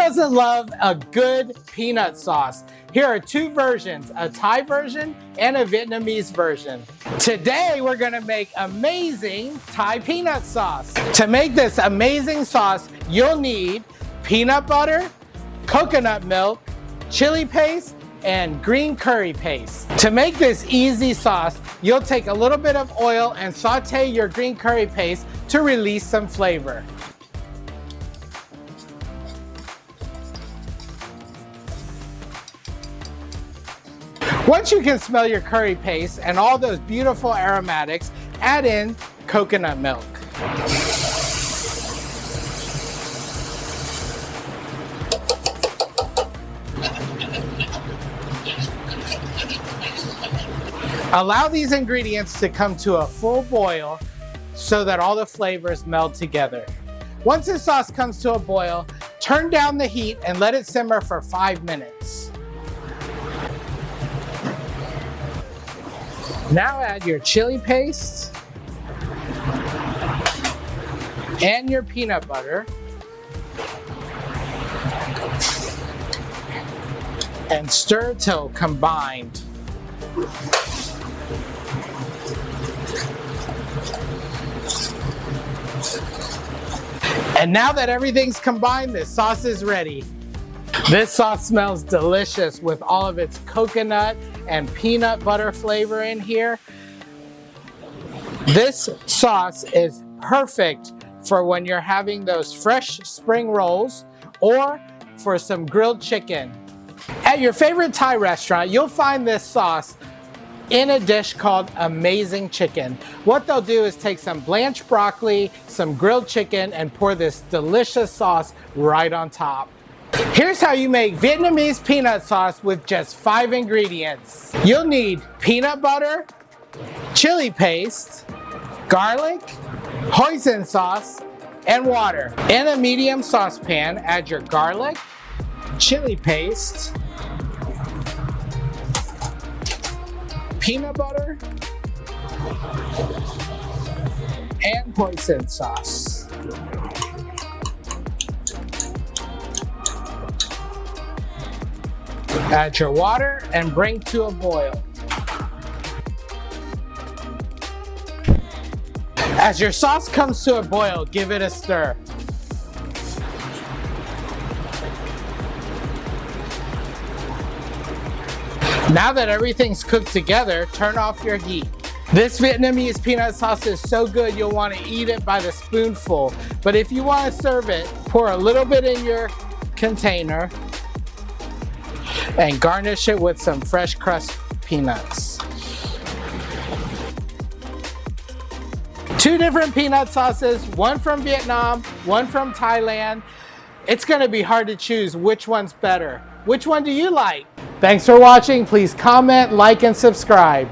doesn't love a good peanut sauce? Here are two versions, a Thai version and a Vietnamese version. Today, we're gonna make amazing Thai peanut sauce. To make this amazing sauce, you'll need peanut butter, coconut milk, chili paste, and green curry paste. To make this easy sauce, you'll take a little bit of oil and saute your green curry paste to release some flavor. Once you can smell your curry paste and all those beautiful aromatics, add in coconut milk. Allow these ingredients to come to a full boil so that all the flavors meld together. Once the sauce comes to a boil, turn down the heat and let it simmer for 5 minutes. Now add your chili paste and your peanut butter and stir till combined. And now that everything's combined, this sauce is ready. This sauce smells delicious with all of its coconut and peanut butter flavor in here. This sauce is perfect for when you're having those fresh spring rolls or for some grilled chicken. At your favorite Thai restaurant, you'll find this sauce in a dish called Amazing Chicken. What they'll do is take some blanched broccoli, some grilled chicken, and pour this delicious sauce right on top. Here's how you make Vietnamese peanut sauce with just 5 ingredients. You'll need peanut butter, chili paste, garlic, hoisin sauce, and water. In a medium saucepan, add your garlic, chili paste, peanut butter, and hoisin sauce. Add your water and bring to a boil. As your sauce comes to a boil, give it a stir. Now that everything's cooked together, turn off your heat. This Vietnamese peanut sauce is so good you'll want to eat it by the spoonful. But if you want to serve it, pour a little bit in your container and garnish it with some fresh crushed peanuts. 2 different peanut sauces, one from Vietnam, one from Thailand. It's going to be hard to choose which one's better. Which one do you like? Thanks for watching. Please comment, like, and subscribe.